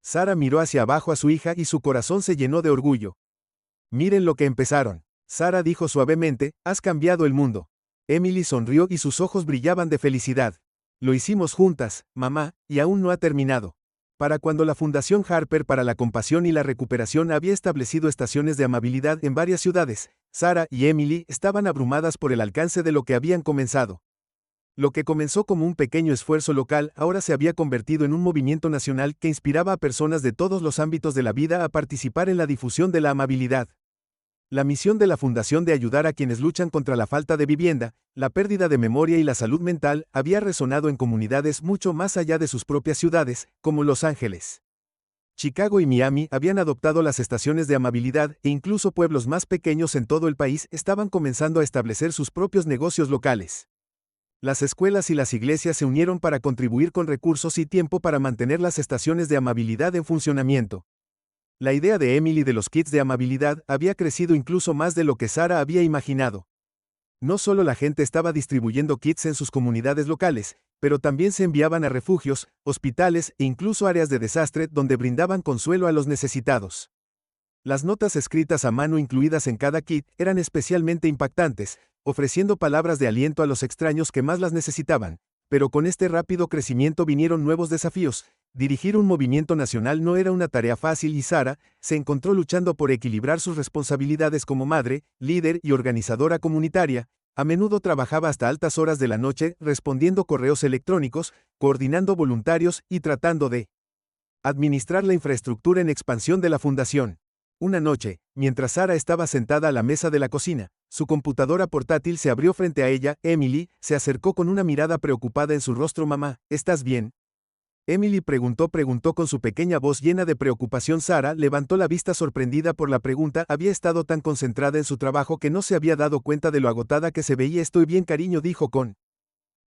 [SPEAKER 1] Sara miró hacia abajo a su hija y su corazón se llenó de orgullo. Miren lo que empezaron. Sara dijo suavemente: has cambiado el mundo. Emily sonrió y sus ojos brillaban de felicidad. Lo hicimos juntas, mamá, y aún no ha terminado. Para cuando la Fundación Harper para la Compasión y la Recuperación había establecido estaciones de amabilidad en varias ciudades, Sara y Emily estaban abrumadas por el alcance de lo que habían comenzado. Lo que comenzó como un pequeño esfuerzo local ahora se había convertido en un movimiento nacional que inspiraba a personas de todos los ámbitos de la vida a participar en la difusión de la amabilidad. La misión de la Fundación de ayudar a quienes luchan contra la falta de vivienda, la pérdida de memoria y la salud mental había resonado en comunidades mucho más allá de sus propias ciudades, como Los Ángeles. Chicago y Miami habían adoptado las estaciones de amabilidad e incluso pueblos más pequeños en todo el país estaban comenzando a establecer sus propios negocios locales. Las escuelas y las iglesias se unieron para contribuir con recursos y tiempo para mantener las estaciones de amabilidad en funcionamiento. La idea de Emily de los kits de amabilidad había crecido incluso más de lo que Sara había imaginado. No solo la gente estaba distribuyendo kits en sus comunidades locales, pero también se enviaban a refugios, hospitales e incluso áreas de desastre donde brindaban consuelo a los necesitados. Las notas escritas a mano incluidas en cada kit eran especialmente impactantes, ofreciendo palabras de aliento a los extraños que más las necesitaban. Pero con este rápido crecimiento vinieron nuevos desafíos. Dirigir un movimiento nacional no era una tarea fácil y Sara se encontró luchando por equilibrar sus responsabilidades como madre, líder y organizadora comunitaria. A menudo trabajaba hasta altas horas de la noche respondiendo correos electrónicos, coordinando voluntarios y tratando de administrar la infraestructura en expansión de la fundación. Una noche, mientras Sara estaba sentada a la mesa de la cocina, su computadora portátil se abrió frente a ella. Emily se acercó con una mirada preocupada en su rostro. Mamá, ¿estás bien? Emily preguntó con su pequeña voz llena de preocupación. Sara levantó la vista sorprendida por la pregunta. Había estado tan concentrada en su trabajo que no se había dado cuenta de lo agotada que se veía. Estoy bien, cariño, dijo con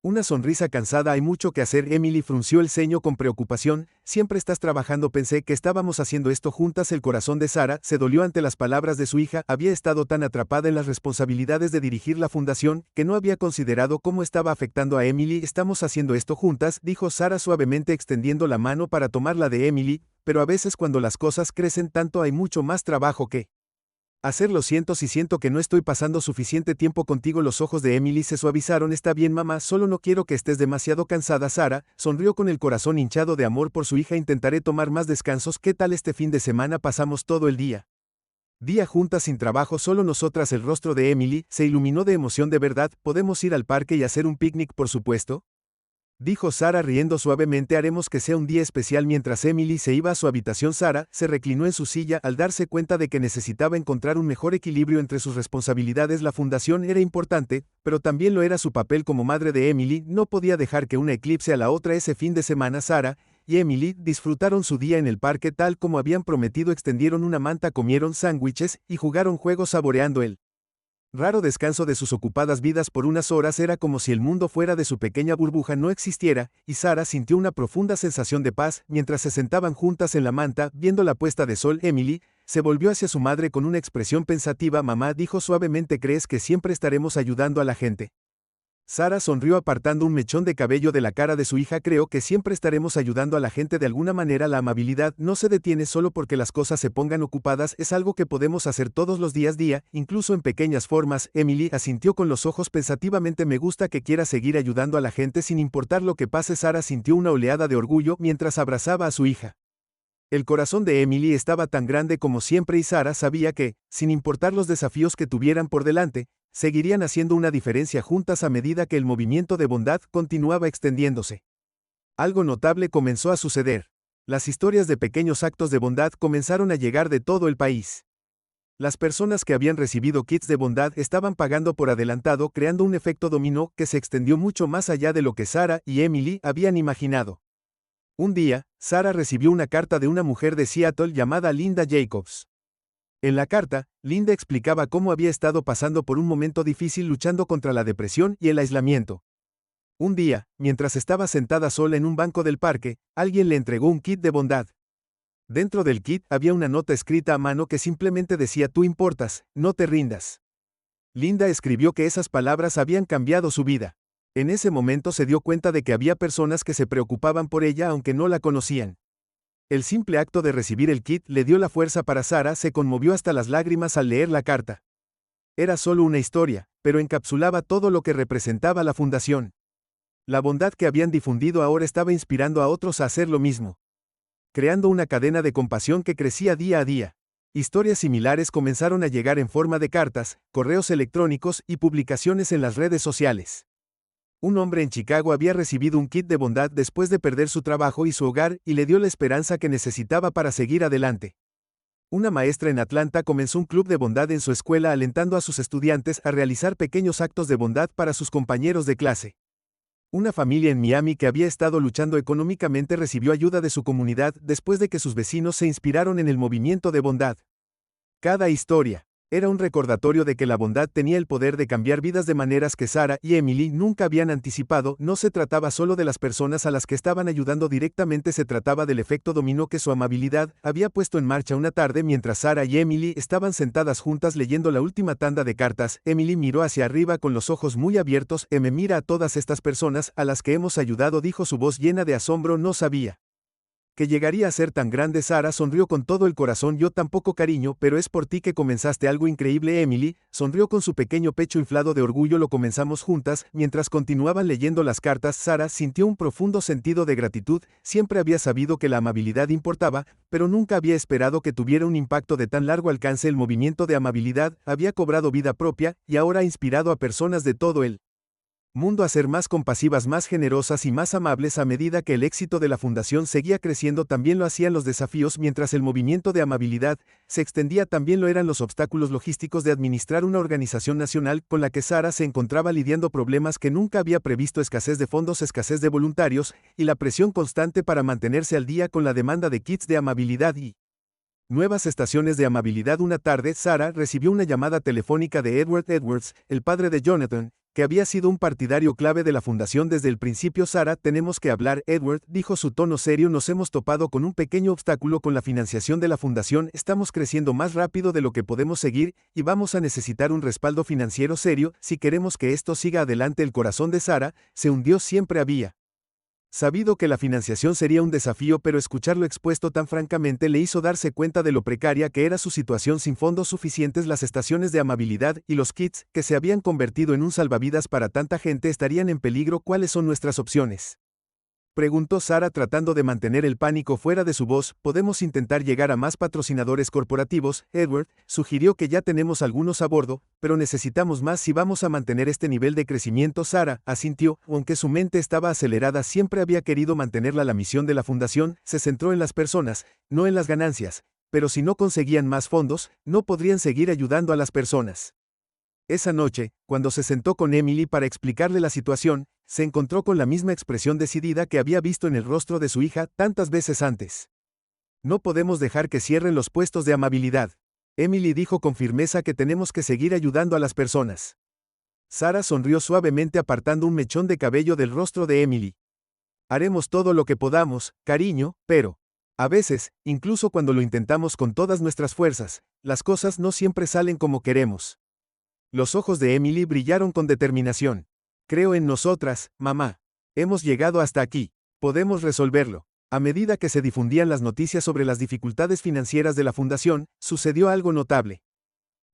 [SPEAKER 1] una sonrisa cansada. Hay mucho que hacer. Emily frunció el ceño con preocupación. Siempre estás trabajando. Pensé que estábamos haciendo esto juntas. El corazón de Sara se dolió ante las palabras de su hija. Había estado tan atrapada en las responsabilidades de dirigir la fundación que no había considerado cómo estaba afectando a Emily. Estamos haciendo esto juntas, dijo Sara suavemente extendiendo la mano para tomar la de Emily, pero a veces cuando las cosas crecen tanto hay mucho más trabajo que Hacerlo siento si siento que no estoy pasando suficiente tiempo contigo. Los ojos de Emily se suavizaron. Está bien mamá, solo no quiero que estés demasiado cansada. Sara sonrió con el corazón hinchado de amor por su hija. Intentaré tomar más descansos. ¿Qué tal este fin de semana? Pasamos todo el día juntas sin trabajo, solo nosotras. El rostro de Emily se iluminó de emoción. ¿De verdad? ¿Podemos ir al parque y hacer un picnic? Por supuesto, dijo Sara riendo suavemente. Haremos que sea un día especial. Mientras Emily se iba a su habitación, Sara se reclinó en su silla al darse cuenta de que necesitaba encontrar un mejor equilibrio entre sus responsabilidades. La fundación era importante, pero también lo era su papel como madre de Emily. No podía dejar que una eclipse a la otra. Ese fin de semana Sara y Emily disfrutaron su día en el parque tal como habían prometido. Extendieron una manta, comieron sándwiches y jugaron juegos saboreando el raro descanso de sus ocupadas vidas. Por unas horas era como si el mundo fuera de su pequeña burbuja no existiera, y Sara sintió una profunda sensación de paz mientras se sentaban juntas en la manta, viendo la puesta de sol. Emily se volvió hacia su madre con una expresión pensativa. Mamá, dijo suavemente, ¿crees que siempre estaremos ayudando a la gente? Sara sonrió apartando un mechón de cabello de la cara de su hija. Creo que siempre estaremos ayudando a la gente de alguna manera. La amabilidad no se detiene solo porque las cosas se pongan ocupadas, es algo que podemos hacer todos los días, incluso en pequeñas formas. Emily asintió con los ojos pensativamente. Me gusta que quieras seguir ayudando a la gente sin importar lo que pase. Sara sintió una oleada de orgullo mientras abrazaba a su hija. El corazón de Emily estaba tan grande como siempre y Sara sabía que, sin importar los desafíos que tuvieran por delante, seguirían haciendo una diferencia juntas a medida que el movimiento de bondad continuaba extendiéndose. Algo notable comenzó a suceder. Las historias de pequeños actos de bondad comenzaron a llegar de todo el país. Las personas que habían recibido kits de bondad estaban pagando por adelantado, creando un efecto dominó que se extendió mucho más allá de lo que Sara y Emily habían imaginado. Un día, Sara recibió una carta de una mujer de Seattle llamada Linda Jacobs. En la carta, Linda explicaba cómo había estado pasando por un momento difícil luchando contra la depresión y el aislamiento. Un día, mientras estaba sentada sola en un banco del parque, alguien le entregó un kit de bondad. Dentro del kit había una nota escrita a mano que simplemente decía: tú importas, no te rindas. Linda escribió que esas palabras habían cambiado su vida. En ese momento se dio cuenta de que había personas que se preocupaban por ella aunque no la conocían. El simple acto de recibir el kit le dio la fuerza para Sara. Se conmovió hasta las lágrimas al leer la carta. Era solo una historia, pero encapsulaba todo lo que representaba la fundación. La bondad que habían difundido ahora estaba inspirando a otros a hacer lo mismo, creando una cadena de compasión que crecía día a día. Historias similares comenzaron a llegar en forma de cartas, correos electrónicos y publicaciones en las redes sociales. Un hombre en Chicago había recibido un kit de bondad después de perder su trabajo y su hogar, y le dio la esperanza que necesitaba para seguir adelante. Una maestra en Atlanta comenzó un club de bondad en su escuela, alentando a sus estudiantes a realizar pequeños actos de bondad para sus compañeros de clase. Una familia en Miami que había estado luchando económicamente recibió ayuda de su comunidad después de que sus vecinos se inspiraron en el movimiento de bondad. Cada historia era un recordatorio de que la bondad tenía el poder de cambiar vidas de maneras que Sara y Emily nunca habían anticipado. No se trataba solo de las personas a las que estaban ayudando directamente, se trataba del efecto dominó que su amabilidad había puesto en marcha. Una tarde, mientras Sara y Emily estaban sentadas juntas leyendo la última tanda de cartas, Emily miró hacia arriba con los ojos muy abiertos. Mira a todas estas personas a las que hemos ayudado, dijo su voz llena de asombro. No sabía que llegaría a ser tan grande. Sara sonrió con todo el corazón. Yo tampoco, cariño, pero es por ti que comenzaste algo increíble. Emily sonrió con su pequeño pecho inflado de orgullo. Lo comenzamos juntas. Mientras continuaban leyendo las cartas, Sara sintió un profundo sentido de gratitud. Siempre había sabido que la amabilidad importaba, pero nunca había esperado que tuviera un impacto de tan largo alcance. El movimiento de amabilidad había cobrado vida propia, y ahora ha inspirado a personas de todo el mundo a ser más compasivas, más generosas y más amables. A medida que el éxito de la fundación seguía creciendo, también lo hacían los desafíos. Mientras el movimiento de amabilidad se extendía, también lo eran los obstáculos logísticos de administrar una organización nacional con la que Sara se encontraba lidiando problemas que nunca había previsto: escasez de fondos, escasez de voluntarios, y la presión constante para mantenerse al día con la demanda de kits de amabilidad y nuevas estaciones de amabilidad. Una tarde, Sara recibió una llamada telefónica de Edward Edwards, el padre de Jonathan, que había sido un partidario clave de la fundación desde el principio. Sara, tenemos que hablar. Edward dijo, su tono serio. Nos hemos topado con un pequeño obstáculo con la financiación de la fundación. Estamos creciendo más rápido de lo que podemos seguir, y vamos a necesitar un respaldo financiero serio si queremos que esto siga adelante. El corazón de Sara se hundió. Siempre había Sabido que la financiación sería un desafío, pero escucharlo expuesto tan francamente le hizo darse cuenta de lo precaria que era su situación sin fondos suficientes. Las estaciones de amabilidad y los kits, que se habían convertido en un salvavidas para tanta gente, estarían en peligro. ¿Cuáles son nuestras opciones?, preguntó Sara tratando de mantener el pánico fuera de su voz. Podemos intentar llegar a más patrocinadores corporativos. Edward sugirió que ya tenemos algunos a bordo, pero necesitamos más si vamos a mantener este nivel de crecimiento. Sara asintió, aunque su mente estaba acelerada. Siempre había querido mantenerla. La misión de la fundación se centró en las personas, no en las ganancias, pero si no conseguían más fondos, no podrían seguir ayudando a las personas. Esa noche, cuando se sentó con Emily para explicarle la situación, se encontró con la misma expresión decidida que había visto en el rostro de su hija tantas veces antes. No podemos dejar que cierren los puestos de amabilidad. Emily dijo con firmeza que tenemos que seguir ayudando a las personas. Sara sonrió suavemente apartando un mechón de cabello del rostro de Emily. Haremos todo lo que podamos, cariño, pero a veces, incluso cuando lo intentamos con todas nuestras fuerzas, las cosas no siempre salen como queremos. Los ojos de Emily brillaron con determinación. Creo en nosotras, mamá. Hemos llegado hasta aquí. Podemos resolverlo. A medida que se difundían las noticias sobre las dificultades financieras de la fundación, sucedió algo notable.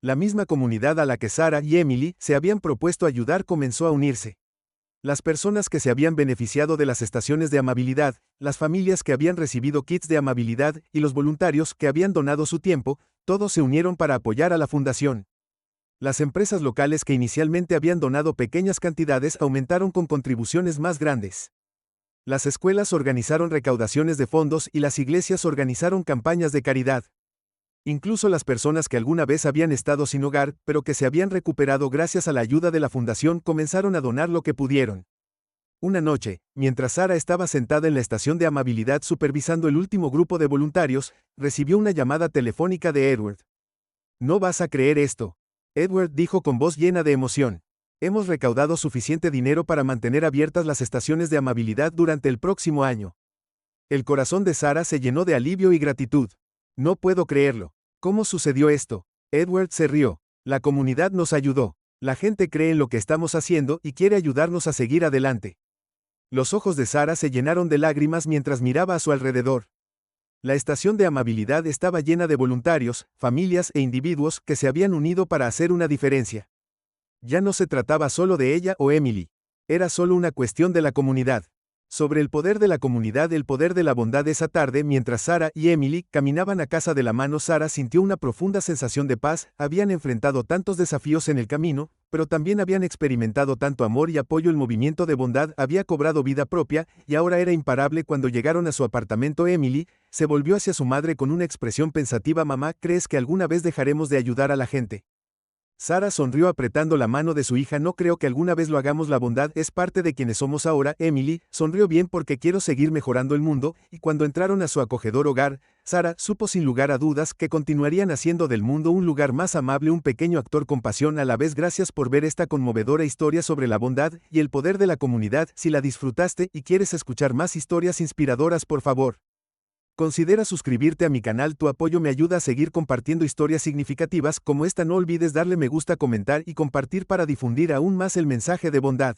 [SPEAKER 1] La misma comunidad a la que Sara y Emily se habían propuesto ayudar comenzó a unirse. Las personas que se habían beneficiado de las estaciones de amabilidad, las familias que habían recibido kits de amabilidad y los voluntarios que habían donado su tiempo, todos se unieron para apoyar a la fundación. Las empresas locales que inicialmente habían donado pequeñas cantidades aumentaron con contribuciones más grandes. Las escuelas organizaron recaudaciones de fondos y las iglesias organizaron campañas de caridad. Incluso las personas que alguna vez habían estado sin hogar, pero que se habían recuperado gracias a la ayuda de la fundación, comenzaron a donar lo que pudieron. Una noche, mientras Sara estaba sentada en la estación de amabilidad supervisando el último grupo de voluntarios, recibió una llamada telefónica de Edward. «No vas a creer esto», Edward dijo con voz llena de emoción. «Hemos recaudado suficiente dinero para mantener abiertas las estaciones de amabilidad durante el próximo año». El corazón de Sara se llenó de alivio y gratitud. «No puedo creerlo. ¿Cómo sucedió esto?». Edward se rió. «La comunidad nos ayudó. La gente cree en lo que estamos haciendo y quiere ayudarnos a seguir adelante». Los ojos de Sara se llenaron de lágrimas mientras miraba a su alrededor. La estación de amabilidad estaba llena de voluntarios, familias e individuos que se habían unido para hacer una diferencia. Ya no se trataba solo de ella o Emily. Era solo una cuestión de la comunidad. Sobre el poder de la comunidad, el poder de la bondad. Esa tarde, mientras Sara y Emily caminaban a casa de la mano, Sara sintió una profunda sensación de paz. Habían enfrentado tantos desafíos en el camino, pero también habían experimentado tanto amor y apoyo. El movimiento de bondad había cobrado vida propia, y ahora era imparable. Cuando llegaron a su apartamento, Emily se volvió hacia su madre con una expresión pensativa. «Mamá, ¿crees que alguna vez dejaremos de ayudar a la gente?». Sara sonrió apretando la mano de su hija. «No creo que alguna vez lo hagamos. La bondad es parte de quienes somos ahora». Emily sonrió. «Bien, porque quiero seguir mejorando el mundo». Y cuando entraron a su acogedor hogar, Sara supo sin lugar a dudas que continuarían haciendo del mundo un lugar más amable. Un pequeño actor con pasión a la vez. Gracias por ver esta conmovedora historia sobre la bondad y el poder de la comunidad. Si la disfrutaste y quieres escuchar más historias inspiradoras, por favor, considera suscribirte a mi canal. Tu apoyo me ayuda a seguir compartiendo historias significativas como esta. No olvides darle me gusta, comentar y compartir para difundir aún más el mensaje de bondad.